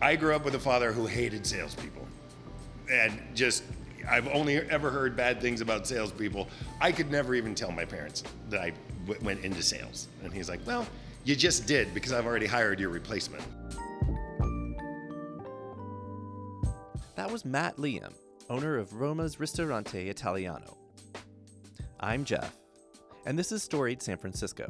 I grew up with a father who hated salespeople. And just, I've only ever heard bad things about salespeople. I could never even tell my parents that I went into sales. And he's like, well, you just did because I've already hired your replacement. That was Matt Leum, owner of Roma's Ristorante Italiano. I'm Jeff, and this is Storied San Francisco.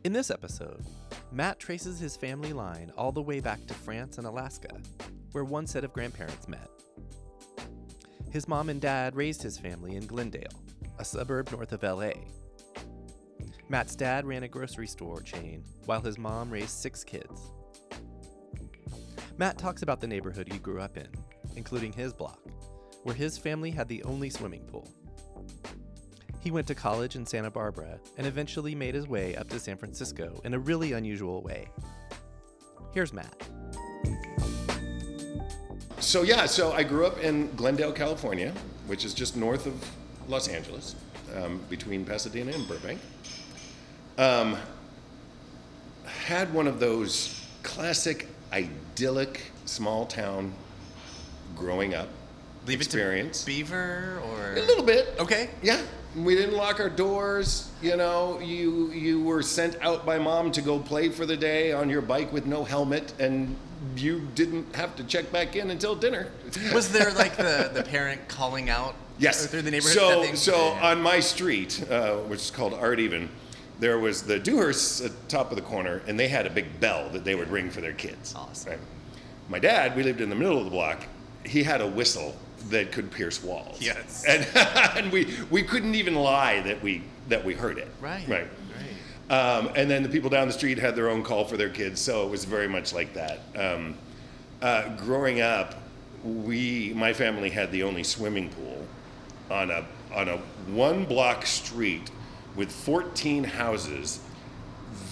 In this episode, Matt traces his family line all the way back to France and Alaska, where one set of grandparents met. His mom and dad raised his family in Glendale, a suburb north of LA. Matt's dad ran a grocery store chain, while his mom raised 6 kids. Matt talks about the neighborhood he grew up in, including his block, where his family had the only swimming pool. He went to college in Santa Barbara and eventually made his way up to San Francisco in a really unusual way. Here's Matt. So I grew up in Glendale, California, which is just north of Los Angeles, between Pasadena and Burbank. Had one of those classic, idyllic, small town growing up experience. Leave it to Beaver or? A little bit. Okay. Yeah. We didn't lock our doors, you know, you were sent out by mom to go play for the day on your bike with no helmet, and you didn't have to check back in until dinner. Was there like the parent calling out? Yes. Through the neighborhood? So on my street, which is called Art Even, there was the Dewhursts at the top of the corner, and they had a big bell that they would ring for their kids. Awesome. Right? My dad, we lived in the middle of the block. He had a whistle that could pierce walls. Yes. And we couldn't even lie that we heard it. Right. And then the people down the street had their own call for their kids, so it was very much like that. Growing up, my family had the only swimming pool on a 1-block street with 14 houses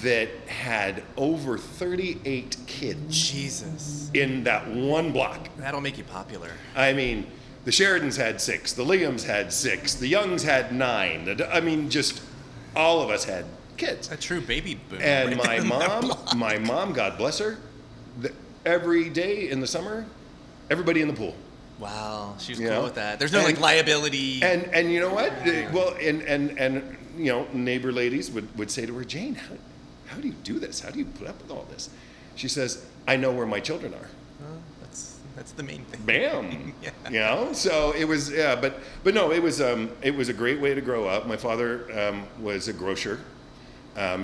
that had over 38 kids. Jesus. In that 1 block. That'll make you popular. I mean, the Sheridans had 6, the Leums had 6, the Youngs had 9. I mean, just all of us had kids. A true baby boom. And my mom, God bless her, every day in the summer, everybody in the pool. Wow, she was cool with that. There's no liability. And you know what? Well, and you know, neighbor ladies would say to her, Jane, how do you do this? How do you put up with all this? She says, I know where my children are. That's the main thing. Bam. Yeah. You know, so it was, but no, it was a great way to grow up. My father was a grocer.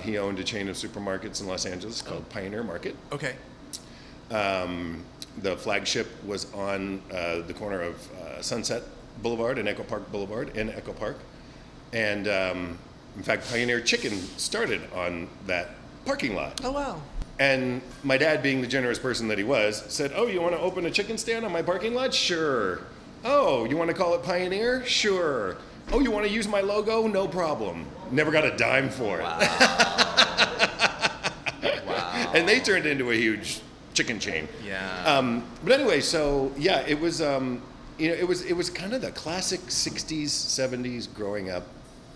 He owned a chain of supermarkets in Los Angeles called Pioneer Market. Okay. The flagship was on the corner of Sunset Boulevard and Echo Park Boulevard in Echo Park. And in fact, Pioneer Chicken started on that parking lot. Oh, wow. And my dad, being the generous person that he was, said, oh, you want to open a chicken stand on my parking lot? Sure. Oh, you want to call it Pioneer? Sure. Oh, you want to use my logo? No problem. Never got a dime for it. Wow. Wow. And they turned into a huge chicken chain. Yeah. But anyway, so yeah, it was it was kind of the classic 60s, 70s growing up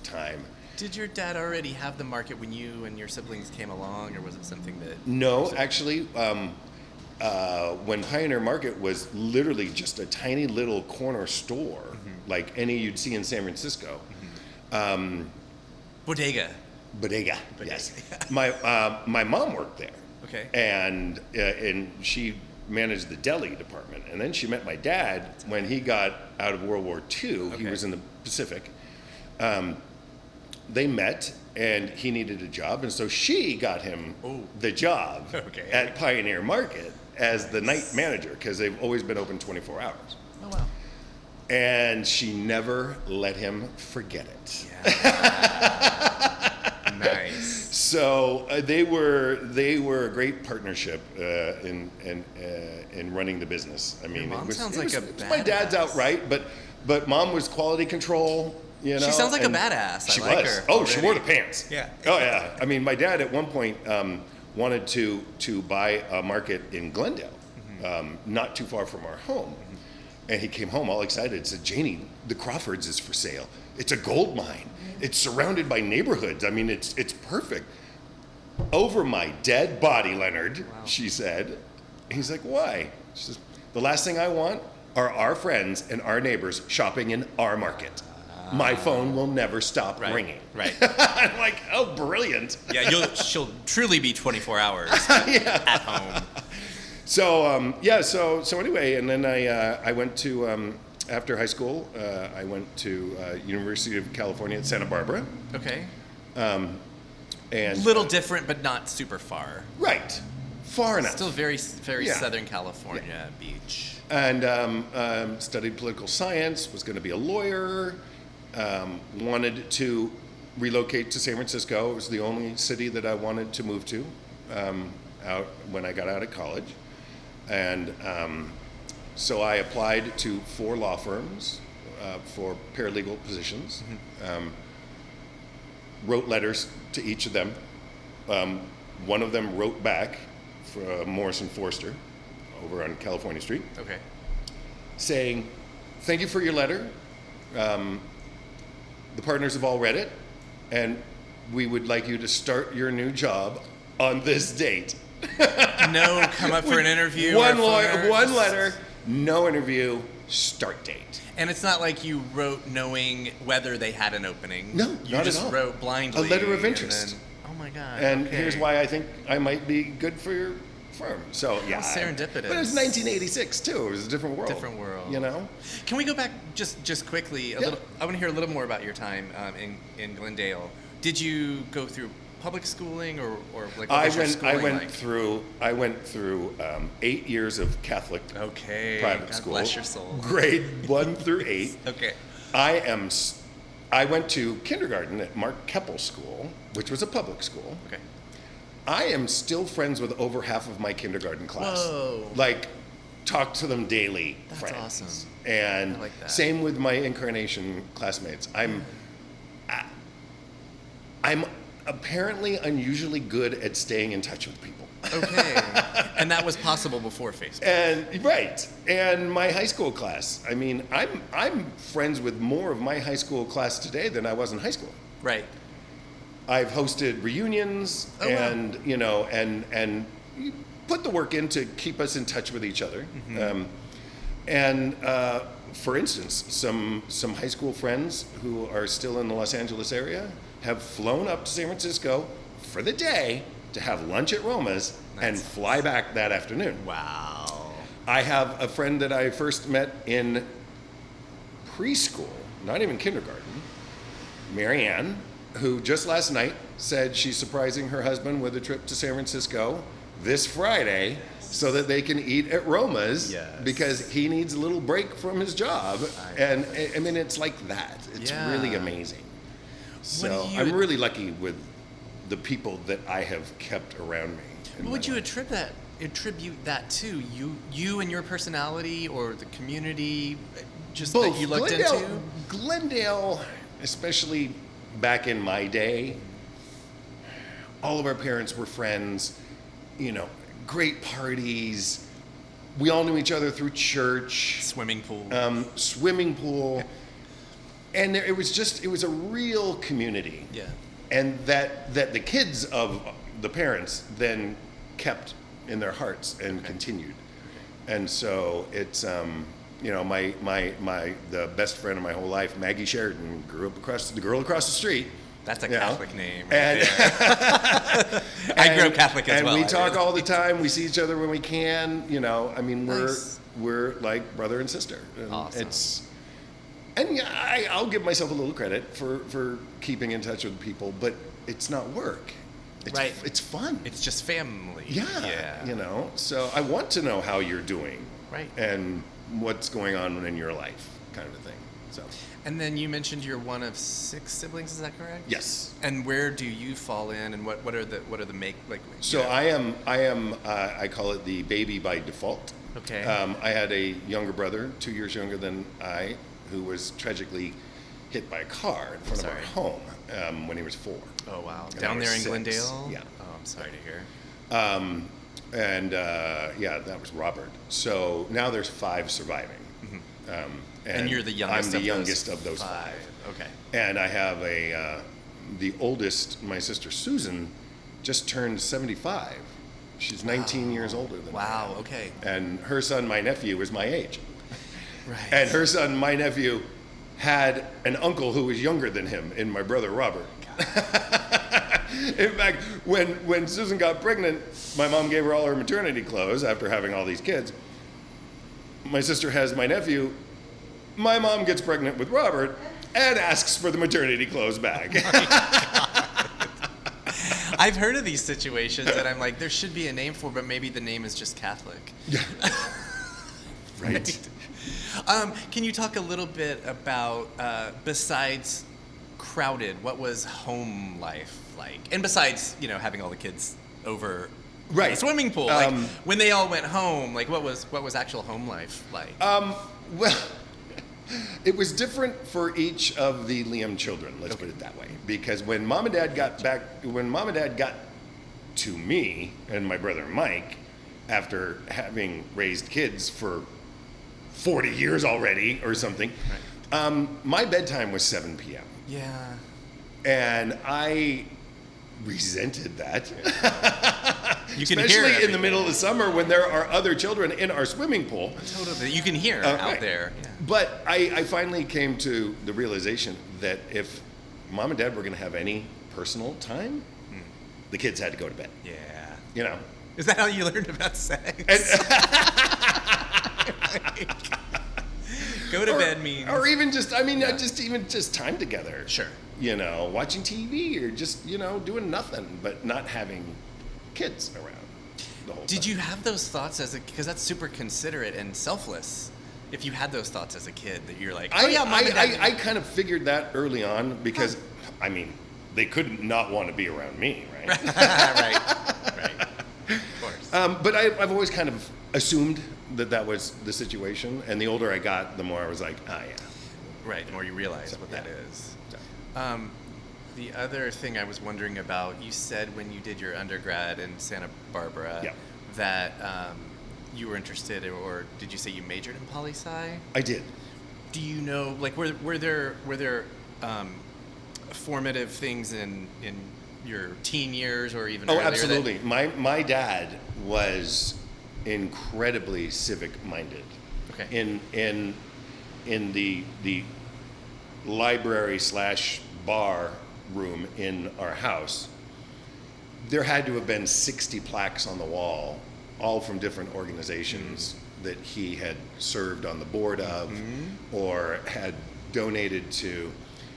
time. Did your dad already have the market when you and your siblings came along, or was it something that... No, actually, when Pioneer Market was literally just a tiny little corner store, like any you'd see in San Francisco. Bodega, yes. My mom worked there. Okay. And she managed the deli department. And then she met my dad when he got out of World War II. Okay. He was in the Pacific. They met, and he needed a job, and so she got him the job at Pioneer Market as the night manager, because they've always been open 24 hours. Oh, wow. And she never let him forget it. Yeah. Nice. So they were a great partnership in running the business. I mean, Your mom sounds like a badass. My dad's outright, but mom was quality control. You know, she sounds like a badass. She like was. her. Oh, already. she wore the pants. Yeah. Oh, yeah. I mean, my dad at one point wanted to buy a market in Glendale, not too far from our home. And he came home all excited and said, Janie, the Crawfords is for sale. It's a gold mine. It's surrounded by neighborhoods. I mean, it's perfect. Over my dead body, Leonard, she said, He's like, why? She says, the last thing I want are our friends and our neighbors shopping in our market. My phone will never stop ringing. Right. I'm like, oh, brilliant. Yeah, she'll truly be 24 hours at home. So so anyway, and then I went to after high school, I went to University of California at Santa Barbara. Okay. And little different, but not super far. Right, far enough. Still very Southern California beach. And studied political science. Was going to be a lawyer. Wanted to relocate to San Francisco. It was the only city that I wanted to move to out when I got out of college. And so I applied to 4 law firms for paralegal positions. Wrote letters to each of them. One of them wrote back for Morrison Forster over on California Street. Okay. Saying, thank you for your letter. The partners have all read it, and we would like you to start your new job on this date. No, come up for an interview. One letter, no interview, start date. And it's not like you wrote knowing whether they had an opening. No, you not just at all. wrote blindly. A letter of interest. Then, oh my God. And okay. here's why I think I might be good for your firm. So yeah, serendipitous. But it was 1986 too. It was a different world. Different world. You know. Can we go back just quickly a little? I want to hear a little more about your time in Glendale. Did you go through public schooling or like what was your schooling I went through 8 years of Catholic private God school. Bless your soul. Grade 1 through 8. Okay. I went to kindergarten at Mark Keppel School, which was a public school. Okay. I am still friends with over half of my kindergarten class. Whoa. Like, talk to them daily. That's friends. awesome. And I like that. same with my incarnation classmates. I'm apparently unusually good at staying in touch with people. Okay. And that was possible before Facebook. And my high school class. I mean, I'm friends with more of my high school class today than I was in high school. Right. I've hosted reunions and you put the work in to keep us in touch with each other. For instance, some high school friends who are still in the Los Angeles area have flown up to San Francisco for the day to have lunch at Roma's and fly back that afternoon. Wow. I have a friend that I first met in preschool, not even kindergarten, Marianne, who just last night said she's surprising her husband with a trip to San Francisco this Friday so that they can eat at Roma's because he needs a little break from his job. And I mean, it's like that. It's really amazing. So I'm really lucky with the people that I have kept around me. What would you attribute that to? You and your personality, or the community just Both. that you looked into? Glendale, especially back in my day, all of our parents were friends, you know, great parties. We all knew each other through church. Swimming pool. And it was a real community. Yeah. And that the kids of the parents then kept in their hearts and continued. And so it's, you know, the best friend of my whole life, Maggie Sheridan, grew up the girl across the street. That's a Catholic name. And I grew up Catholic as well. And we talk all the time. We see each other when we can. You know, I mean, we're like brother and sister. And awesome. I'll give myself a little credit for keeping in touch with people, but it's not work. It's fun. It's just family. Yeah. You know, so I want to know how you're doing. Right. And what's going on in your life, kind of a thing. So. And then you mentioned you're one of 6 siblings. Is that correct? Yes. And where do you fall in? And what are the make like? So I am. I call it the baby by default. Okay. I had a younger brother, 2 years younger than I, who was tragically hit by a car in front of our home when he was 4. Oh wow! And Down there in 6. Glendale. Yeah. Oh, I'm sorry to hear. That was Robert. So now there's 5 surviving. And you're the youngest. I'm the youngest of those 5. Okay. And I have the oldest, my sister Susan, just turned 75 She's 19 years older than me. Wow, okay. And her son, my nephew, was my age. Right. And her son, my nephew, had an uncle who was younger than him in my brother Robert. In fact, when Susan got pregnant, my mom gave her all her maternity clothes after having all these kids. My sister has my nephew. My mom gets pregnant with Robert and asks for the maternity clothes back. I've heard of these situations, and I'm like, there should be a name for it, but maybe the name is just Catholic. Yeah. Right. Can you talk a little bit about, besides crowded, what was home life like? And besides, having all the kids over Right. the swimming pool, like when they all went home, like what was actual home life like? Well, it was different for each of the Leum children, let's put it that way. Because when mom and dad got to me and my brother Mike, after having raised kids for 40 years already or something, right. My bedtime was 7 p.m. Yeah. And I resented that. You can Especially hear in the middle of the summer when there are other children in our swimming pool. Totally. You can hear out right. there. Yeah. But I finally came to the realization that if mom and dad were going to have any personal time, the kids had to go to bed. Yeah. Is that how you learned about sex? Go to bed means... Or even just time together. Sure. Watching TV or just, doing nothing, but not having kids around the whole time. Did you have those thoughts because that's super considerate and selfless, if you had those thoughts as a kid that you're like, I kind of figured that early on because, they couldn't not want to be around me, right? Right. Of course. But I've always kind of assumed that was the situation, and the older I got, the more I was like, yeah. Right, the more you realize what that is. The other thing I was wondering about, you said when you did your undergrad in Santa Barbara that you were interested, or did you say you majored in poli-sci? I did. Do you know, like, were there formative things in your teen years or even earlier? Oh, absolutely. My dad was incredibly civic-minded. Okay. In the library/bar room in our house, there had to have been 60 plaques on the wall, all from different organizations that he had served on the board of or had donated to.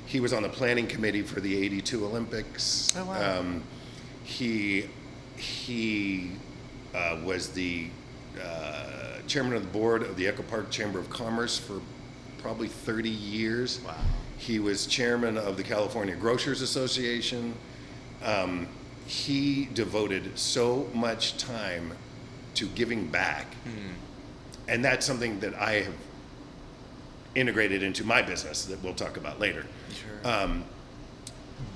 He was on the planning committee for the '82 Olympics. Oh, wow. He was the chairman of the board of the Echo Park Chamber of Commerce for probably 30 years. Wow. He was chairman of the California Grocers Association. He devoted so much time to giving back. And that's something that I have integrated into my business that we'll talk about later. Sure.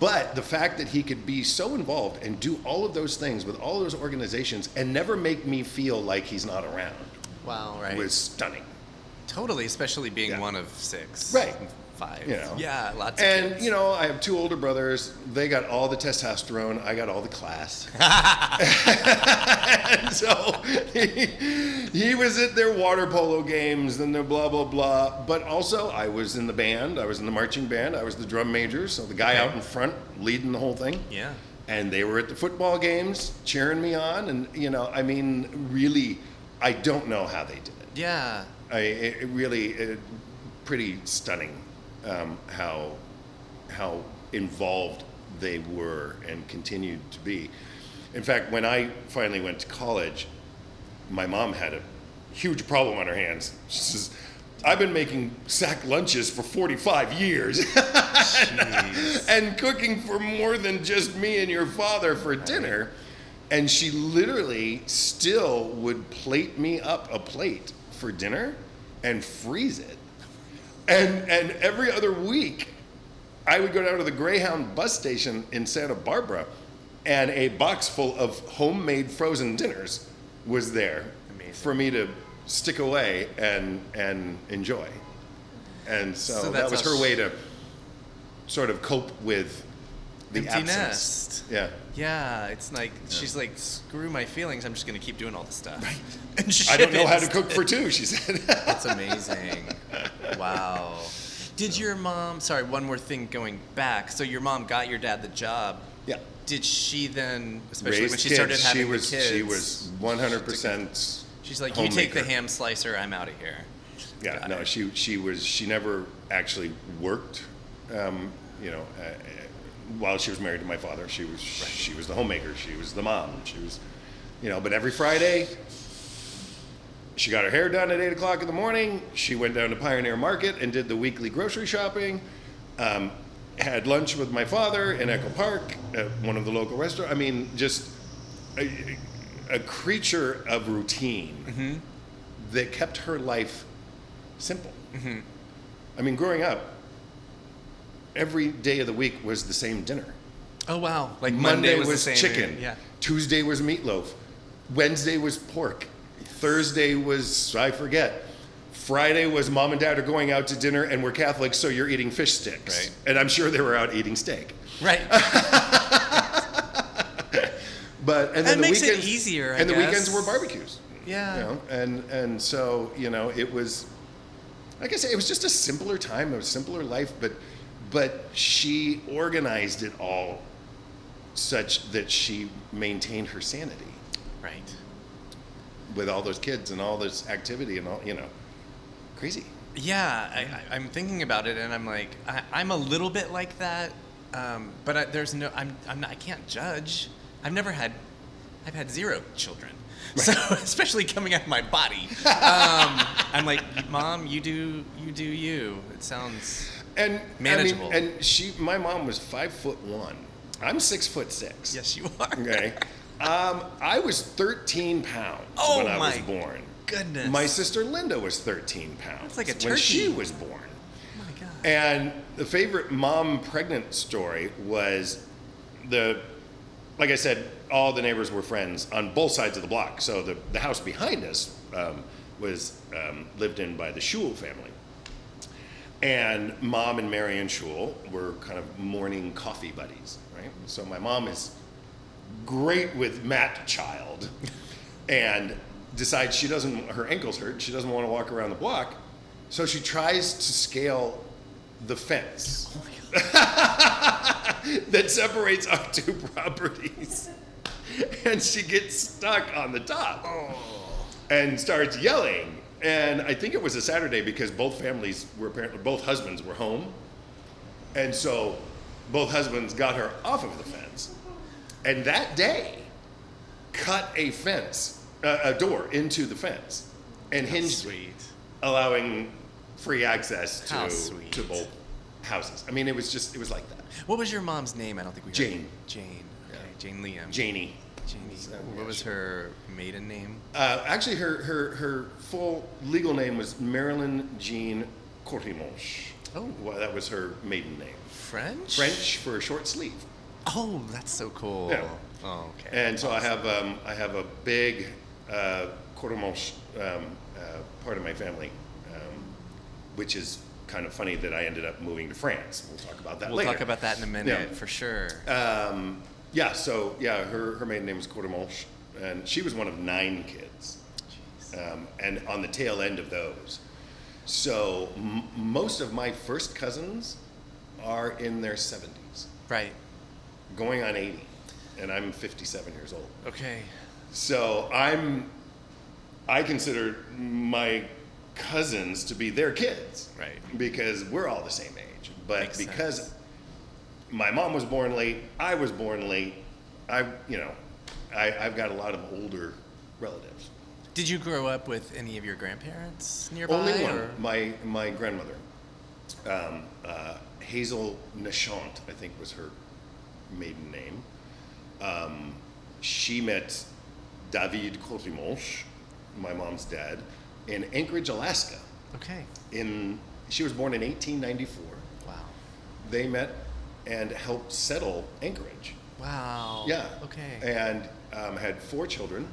But the fact that he could be so involved and do all of those things with all those organizations and never make me feel like he's not around was stunning. Totally, especially being one of 6. Right. 5. Yeah, lots of kids. And, I have 2 older brothers. They got all the testosterone. I got all the class. And so he was at their water polo games and their blah, blah, blah. But also, I was in the band. I was in the marching band. I was the drum major. So the guy out in front leading the whole thing. Yeah. And they were at the football games cheering me on. And, really, I don't know how they did it. Yeah. It really pretty stunning how involved they were and continued to be. In fact, when I finally went to college, my mom had a huge problem on her hands. She says, I've been making sack lunches for 45 years and cooking for more than just me and your father for dinner. And she literally still would plate me up a plate for dinner and freeze it. And every other week, I would go down to the Greyhound bus station in Santa Barbara, and a box full of homemade frozen dinners was there for me to stick away and enjoy. And so that was her way to sort of cope with the empty absence. nest. Yeah. Yeah, it's like she's like, screw my feelings. I'm just gonna keep doing all this stuff. Right. And I don't know ship how it. to cook for two, she said. That's amazing. Wow. Did your mom? Sorry, one more thing going back. So your mom got your dad the job. Yeah. Did she then, especially Raised when she kids. started having the kids? She was 100%. She's like, you take the homemaker. ham slicer. I'm out of here. Yeah, Got no, it. she never actually worked. While she was married to my father, she was the homemaker. She was the mom. She was, but every Friday, she got her hair done at 8:00 in the morning. She went down to Pioneer Market and did the weekly grocery shopping. Had lunch with my father in Echo Park at one of the local restaurants. I mean, just a creature of routine that kept her life simple. I mean, growing up, every day of the week was the same dinner. Oh wow! Like Monday was the was same, chicken. Yeah. Tuesday was meatloaf. Wednesday was pork. Thursday was, I forget. Friday was mom and dad are going out to dinner and we're Catholics, so you're eating fish sticks. Right. And I'm sure they were out eating steak. Right. But and That then the makes it weekends easier, I and the guess. weekends were barbecues. Yeah. And so it was, like I say, it was just a simpler time, a simpler life, but she organized it all such that she maintained her sanity Right. with all those kids and all this activity and all, crazy. Yeah, I'm thinking about it, and I'm like, I'm a little bit like that, but I can't judge. I've had 0 children, so especially coming out of my body, I'm like, Mom, you do you. It sounds manageable. My mom was 5'1". I'm 6'6". Yes, you are. Okay. I was 13 pounds Oh when I was my born. goodness. My sister Linda was 13 pounds That's like a when she turkey. was born. Oh my God. And the favorite mom pregnant story was like I said, all the neighbors were friends on both sides of the block. So the house behind us was lived in by the Schul family. And Mom and Marion Schul were kind of morning coffee buddies, right? So my mom is great with Matt Child and decides her ankles hurt, she doesn't want to walk around the block, so she tries to scale the fence that separates our two properties. And she gets stuck on the top and starts yelling. And I think it was a Saturday because both husbands were home. And so both husbands got her off of the fence. And that day, cut a door into the fence and hinged it, allowing free access to both houses. I mean, it was like that. What was your mom's name? I don't think we heard Jane. it. Jane. Okay. Yeah. Jane Leum. Janie. What was her maiden name? Actually, her full legal name was Marilyn Jean Courtimonche. Oh. Well, that was her maiden name. French? French for short sleeve. Oh, that's so cool. Yeah. Oh, okay. And so I have a big Courtimonche part of my family, which is kind of funny that I ended up moving to France. We'll talk about that later. We'll talk about that in a minute, for sure. Her maiden name was Courtimonche, and she was one of 9 kids. And on the tail end of those. So most of my first cousins are in their 70s. Right. Going on 80. And I'm 57 years old. Okay. So I consider my cousins to be their kids. Right. Because we're all the same age. But Makes because sense. my mom was born late, I was born late, I've got a lot of older relatives. Did you grow up with any of your grandparents nearby? Only one. Or? My grandmother, Hazel Nashant, I think was her maiden name. She met David Courtimonche, my mom's dad, in Anchorage, Alaska. Okay. She was born in 1894. Wow. They met and helped settle Anchorage. Wow. Yeah. Okay. And had 4 children.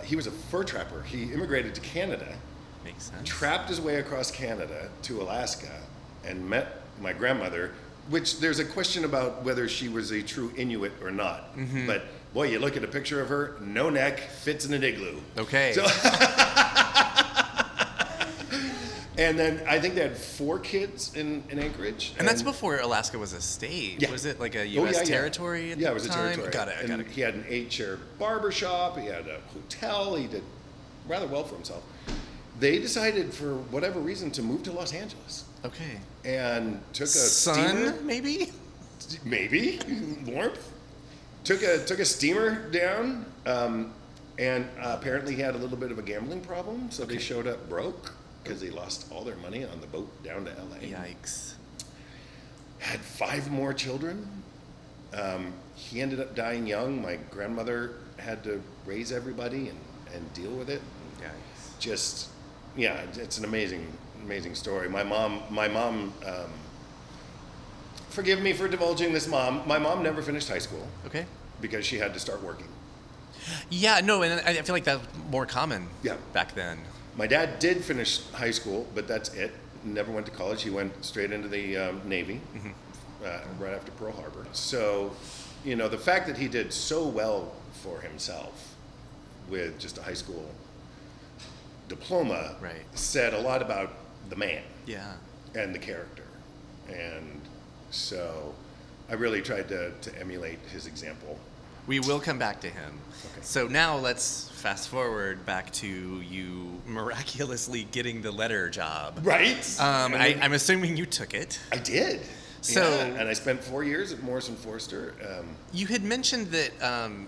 He was a fur trapper. He immigrated to Canada, Makes sense. trapped his way across Canada to Alaska, and met my grandmother which there's a question about whether she was a true Inuit or not. But boy, you look at a picture of her, no neck, fits in an igloo. Okay. So, and then I think they had 4 kids in Anchorage. And that's before Alaska was a state. Yeah. Was it like a U.S. territory at the time? Yeah, it was a territory. Got it. And he had an 8-chair barber shop. He had a hotel. He did rather well for himself. They decided, for whatever reason, to move to Los Angeles. Okay. And took a Sun, steamer. maybe? Warmth. Took a steamer down, and apparently he had a little bit of a gambling problem, so they showed up broke because they lost all their money on the boat down to LA. Yikes. Had 5 more children. He ended up dying young. My grandmother had to raise everybody and deal with it. Yikes. Just, yeah, it's an amazing story. My mom, forgive me for divulging this, Mom. My mom never finished high school. Okay. Because she had to start working. Yeah, no, and I feel like that was more common back then. My dad did finish high school, but that's it. Never went to college. He went straight into the Navy right after Pearl Harbor. So, the fact that he did so well for himself with just a high school diploma said a lot about the man and the character. And so I really tried to emulate his example. We will come back to him. Okay. So now let's fast forward back to you miraculously getting the letter job. Right. I'm assuming you took it. I did. So, and I spent 4 years at Morrison Foerster. You had mentioned that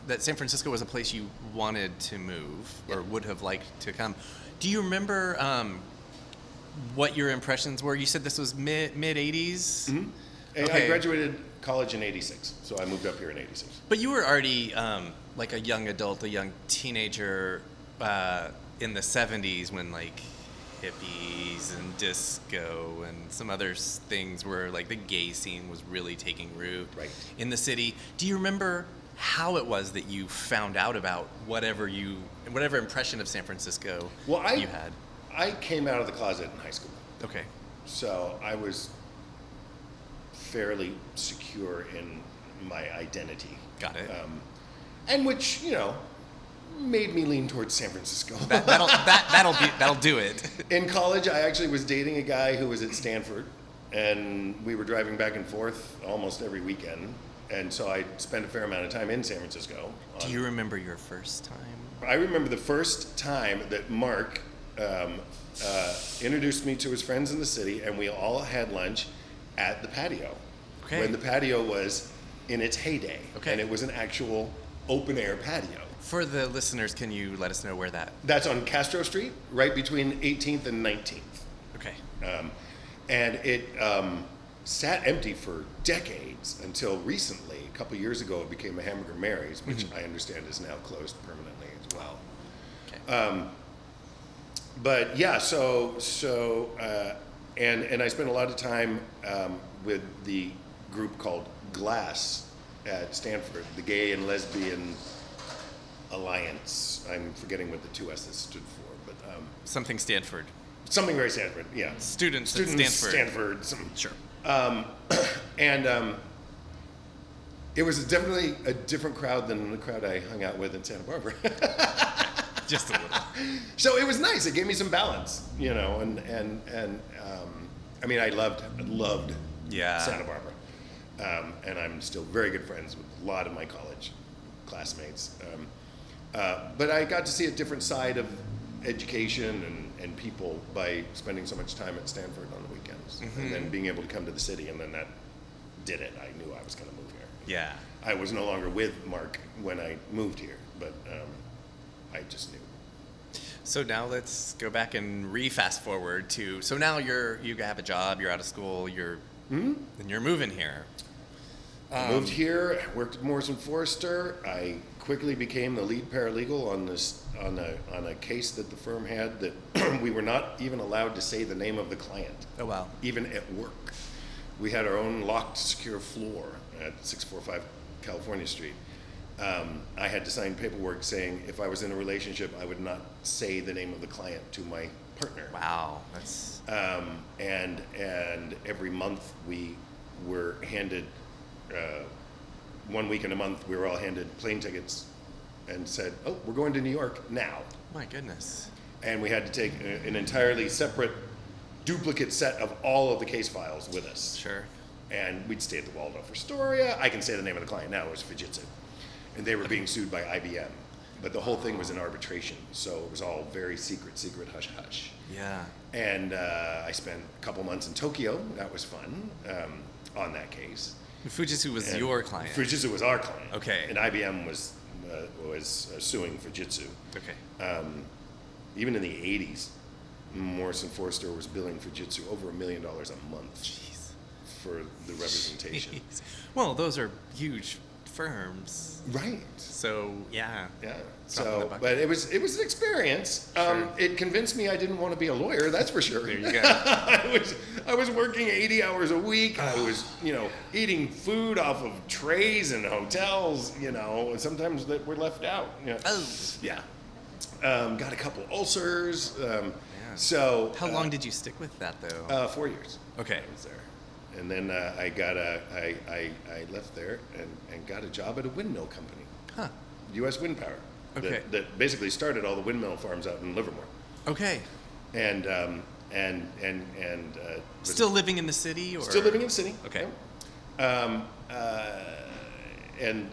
that San Francisco was a place you wanted to move or would have liked to come. Do you remember what your impressions were? You said this was mid 80s. Mm-hmm. Okay. I graduated college in '86, so I moved up here in '86. But you were already like a young adult, a young teenager in the 70s when like hippies and disco and some other things were like the gay scene was really taking root in the city. Do you remember how it was that you found out about whatever impression of San Francisco you had? I came out of the closet in high school. Okay. So I was fairly secure in my identity. Got it. And which, made me lean towards San Francisco. That'll do it. In college, I actually was dating a guy who was at Stanford, and we were driving back and forth almost every weekend. And so I spent a fair amount of time in San Francisco. Do you remember your first time? I remember the first time that Mark introduced me to his friends in the city, and we all had lunch at the patio. Okay. When the patio was in its heyday. Okay. And it was an actual open-air patio. For the listeners, can you let us know where that? That's on Castro Street, right between 18th and 19th. Okay. And it sat empty for decades until recently, a couple years ago, it became a Hamburger Mary's, which I understand is now closed permanently as well. Okay. But yeah, and I spent a lot of time with the group called GLASS at Stanford, the Gay and Lesbian Alliance. I'm forgetting what the 2 S's stood for, but Something Stanford. something very Stanford. Yeah, Students at Stanford. Stanford. Sure. And it was definitely a different crowd than the crowd I hung out with in Santa Barbara. Just a little. So it was nice. It gave me some balance, and I mean, I loved Santa Barbara. And I'm still very good friends with a lot of my college classmates. But I got to see a different side of education and people by spending so much time at Stanford on the weekends. And then being able to come to the city, and then that did it. I knew I was going to move here. Yeah. I was no longer with Mark when I moved here, but I just knew. So now let's go back and fast forward to. So now you have a job. You're out of school. And you're moving here. I moved here. Worked at Morrison Foerster. I quickly became the lead paralegal on a case that the firm had that we were not even allowed to say the name of the client. Oh wow! Even at work, we had our own locked, secure floor at 645 California Street. I had to sign paperwork saying if I was in a relationship, I would not say the name of the client to my partner. Wow, that's. And every month we were handed 1 week in a month. We were all handed plane tickets and said, "Oh, we're going to New York now." My goodness. And we had to take an entirely separate duplicate set of all of the case files with us. Sure. And we'd stay at the Waldorf Astoria. I can say the name of the client now. It was Fujitsu. And they were being sued by IBM. But the whole thing was in arbitration. So it was all very secret, hush, hush. Yeah. And I spent a couple months in Tokyo. That was fun on that case. Fujitsu was And your client. Fujitsu was our client. Okay. And IBM was suing Fujitsu. Okay. Even in the 80s, Morrison Foerster was billing Fujitsu over $1 million a month. Jeez. For the representation. Jeez. Well, those are huge firms. Right. So yeah. Yeah. Drop in the So, bucket. but it was an experience. Sure. It convinced me I didn't want to be a lawyer. That's for sure. There you go. I was working 80 hours a week. I was, eating food off of trays in hotels. And sometimes that were left out. Oh. Yeah. Got a couple ulcers. So. How long did you stick with that though? 4 years. Okay. I was there. And then I left there and got a job at a windmill company. Huh. U.S. Wind Power. Okay. That basically started all the windmill farms out in Livermore. Okay. And Still living in the city, or still living in the city. Okay. Yeah. And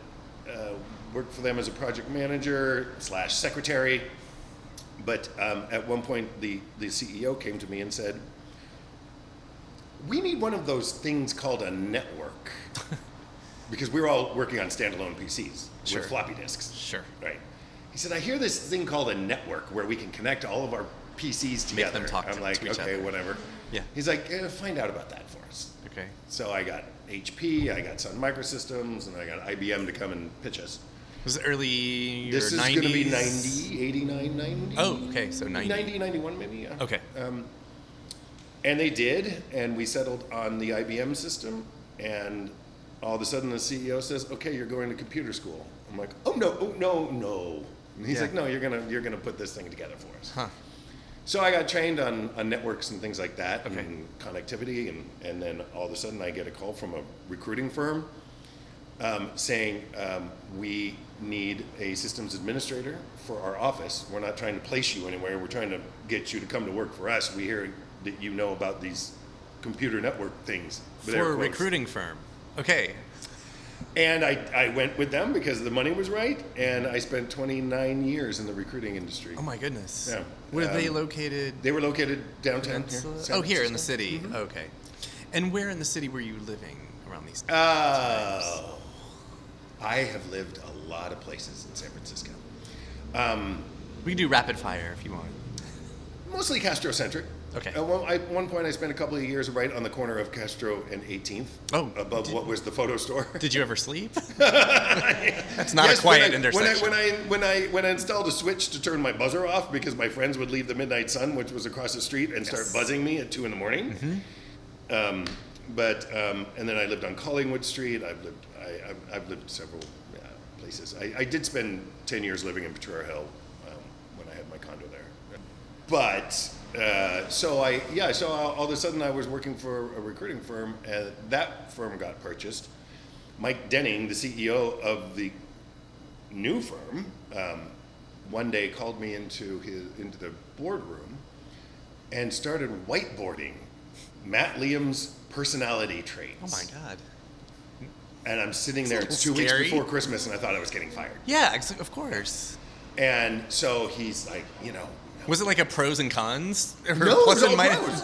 worked for them as a project manager / secretary. But at one point, the CEO came to me and said, "We need one of those things called a network." Because we were all working on standalone PCs Sure. with floppy disks. Sure. Right. He said, "I hear this thing called a network where we can connect all of our PCs together." Make them talk I'm to like, each okay, other. whatever. Yeah. He's like, find out about that for us. Okay. So I got HP, I got Sun Microsystems, and I got IBM to come and pitch us. Was it early This or is 90s? going to be 90, 89, 90. Oh, okay, so 90. 90, 91 maybe, yeah. Okay. And they did, and we settled on the IBM system, and all of a sudden the CEO says, "Okay, you're going to computer school." I'm like, "Oh no. And he's Yeah. like, "No, you're gonna put this thing together for us." Huh. So I got trained on networks and things like that, Okay. and connectivity, and then all of a sudden I get a call from a recruiting firm saying, "We need a systems administrator for our office. We're not trying to place you anywhere. We're trying to get you to come to work for us. We hear that you know about these computer network things." with air For a quotes. recruiting firm. Okay. And I went with them because the money was right, and I spent 29 years in the recruiting industry. Oh my goodness. Yeah. Were they located? They were located downtown here. Peninsula? San Oh, here in the Francisco. city. Okay. And where in the city were you living around these? Oh, I have lived a lot of places in San Francisco. We can do rapid fire if you want. Mostly Castro-centric. Okay. At one point, I spent a couple of years right on the corner of Castro and 18th. Oh, above what was the photo store. Did you ever sleep? That's not a quiet intersection. When I installed a switch to turn my buzzer off because my friends would leave the Midnight Sun, which was across the street, and start buzzing me at 2 a.m. And then I lived on Collingwood Street. I've lived several places. I did spend 10 years living in Ventura Hill when I had my condo there. But so all of a sudden I was working for a recruiting firm, and that firm got purchased. Mike Denning, the CEO of the new firm, one day called me into the boardroom and started whiteboarding Matt Leum's personality traits. Oh my God. And I'm sitting there. It's It's a 2 little weeks scary. before Christmas, and I thought I was getting fired. Yeah, of course. And so he's like, Was it like a pros and cons? Or No, it was plus and all minus?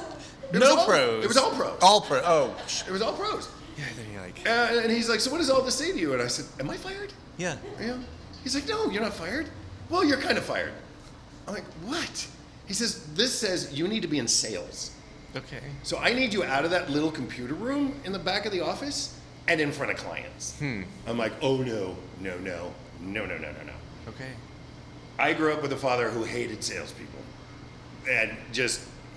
pros. No pros. It was all pros. All pro. Oh. It was all pros. Yeah, then you're like. And he's like, "So what does all this say to you?" And I said, "Am I fired?" Yeah. Yeah. He's like, "No, you're not fired." "Well, you're kind of fired." I'm like, "What?" He says, "This says you need to be in sales. Okay. So I need you out of that little computer room in the back of the office and in front of clients." I'm like, "Oh no. Okay. I grew up with a father who hated salespeople, and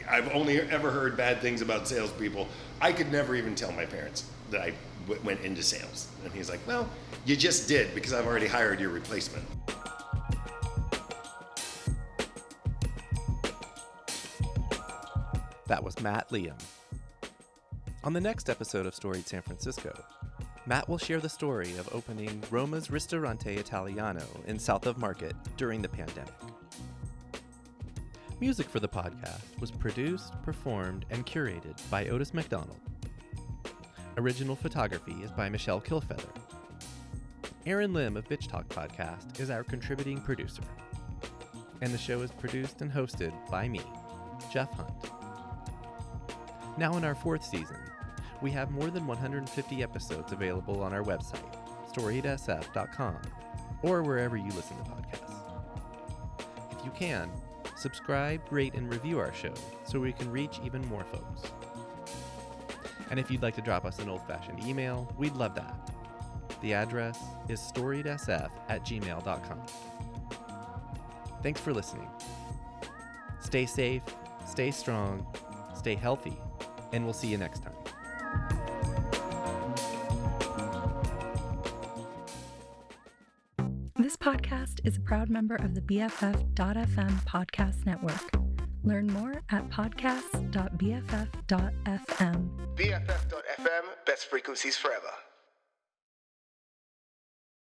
I've only ever heard bad things about salespeople. I could never even tell my parents that I went into sales." And he's like, "Well, you just did, because I've already hired your replacement." That was Matt Leum. On the next episode of Storied San Francisco, Matt will share the story of opening Roma's Ristorante Italiano in South of Market during the pandemic. Music for the podcast was produced, performed, and curated by Otis McDonald. Original photography is by Michelle Kilfeather. Aaron Lim of Bitch Talk Podcast is our contributing producer. And the show is produced and hosted by me, Jeff Hunt. Now in our 4th season, we have more than 150 episodes available on our website, storiedsf.com, or wherever you listen to podcasts. If you can, subscribe, rate, and review our show so we can reach even more folks. And if you'd like to drop us an old-fashioned email, we'd love that. The address is storiedsf@gmail.com. Thanks for listening. Stay safe, stay strong, stay healthy, and we'll see you next time. This podcast is a proud member of the BFF.FM podcast network. Learn more at podcasts.bff.fm. BFF.FM, best frequencies forever.